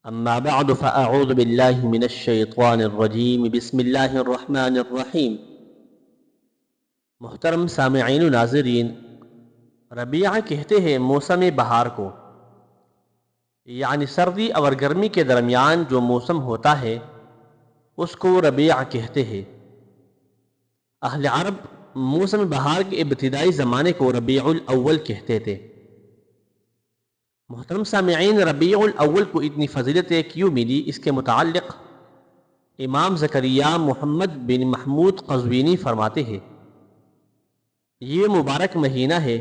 اما بعد فاعوذ باللہ من الشیطان الرجیم بسم اللہ الرحمن الرحیم۔ محترم سامعین و ناظرین، ربیع کہتے ہیں موسم بہار کو، یعنی سردی اور گرمی کے درمیان جو موسم ہوتا ہے اس کو ربیع کہتے ہیں۔ اہل عرب موسم بہار کے ابتدائی زمانے کو ربیع الاول کہتے تھے۔ محترم سامعین، ربیع الاول کو اتنی فضیلتیں کیوں ملی، اس کے متعلق امام زکریا محمد بن محمود قزوینی فرماتے ہیں، یہ مبارک مہینہ ہے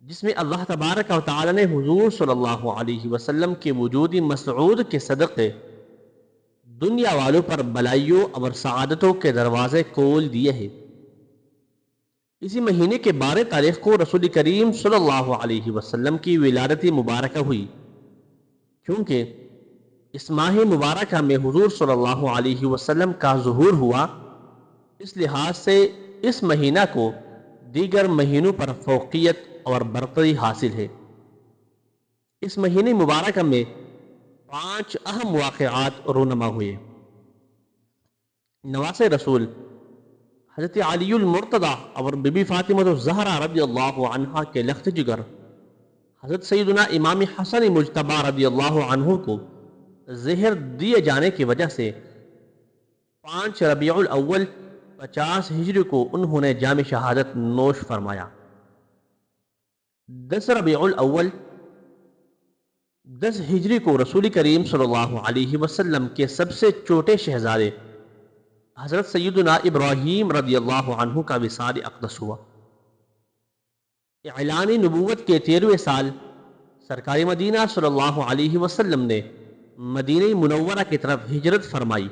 جس میں اللہ تبارک و تعالی نے حضور صلی اللہ علیہ وسلم کے وجود مسعود کے صدقے دنیا والوں پر بلائیوں اور سعادتوں کے دروازے کھول دیے ہیں۔ اسی مہینے کے 12 تاریخ کو رسول کریم صلی اللہ علیہ وسلم کی ولادت مبارکہ ہوئی، کیونکہ اس ماہ مبارکہ میں حضور صلی اللہ علیہ وسلم کا ظہور ہوا۔ اس لحاظ سے اس مہینہ کو دیگر مہینوں پر فوقیت اور برتری حاصل ہے۔ اس مہینے مبارکہ میں 5 اہم واقعات رونما ہوئے۔ نواس رسول حضرت علی المرتضی اور بی بی فاطمہ الزہرا رضی اللہ عنہا کے لخت جگر حضرت سیدنا امام حسن مجتبی رضی اللہ عنہ کو زہر دیے جانے کی وجہ سے 5 ربیع الاول 50 ہجری کو انہوں نے جام شہادت نوش فرمایا۔ 10 ربیع الاول 10 ہجری کو رسول کریم صلی اللہ علیہ وسلم کے سب سے چھوٹے شہزادے حضرت سیدنا ابراہیم رضی اللہ عنہ کا وصال اقدس ہوا۔ اعلان نبوت کے 13ویں سال سرکار مدینہ صلی اللہ علیہ وسلم نے مدینہ منورہ کی طرف ہجرت فرمائی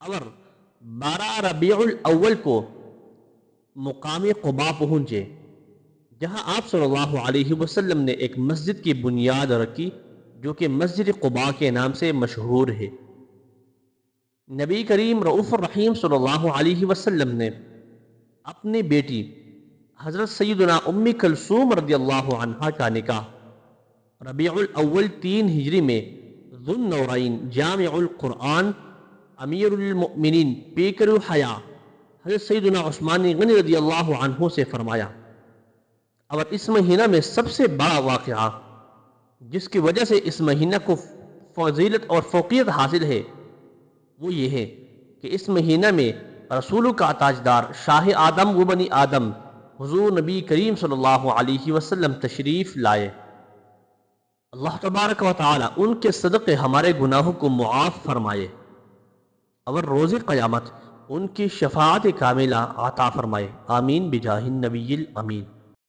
اور 12 ربیع الاول کو مقام قباء پہنچے، جہاں آپ صلی اللہ علیہ وسلم نے ایک مسجد کی بنیاد رکھی جو کہ مسجد قباء کے نام سے مشہور ہے۔ نبی کریم رؤوف الرحیم صلی اللہ علیہ وسلم نے اپنی بیٹی حضرت سیدنا ام کلثوم رضی اللہ عنہا کا نکاح ربیع الاول 3 ہجری میں ذو النورین جامع القرآن امیر المؤمنین پیکر حیا حضرت سیدنا عثمان غنی رضی اللہ عنہ سے فرمایا۔ اور اس مہینہ میں سب سے بڑا واقعہ جس کی وجہ سے اس مہینہ کو فضیلت اور فوقیت حاصل ہے وہ یہ ہے کہ اس مہینہ میں رسولوں کا تاجدار شاہ آدم و بنی آدم حضور نبی کریم صلی اللہ علیہ وسلم تشریف لائے۔ اللہ تبارک و تعالی ان کے صدقے ہمارے گناہوں کو معاف فرمائے اور روز قیامت ان کی شفاعت کاملہ عطا فرمائے، آمین بجاہ النبی الامین۔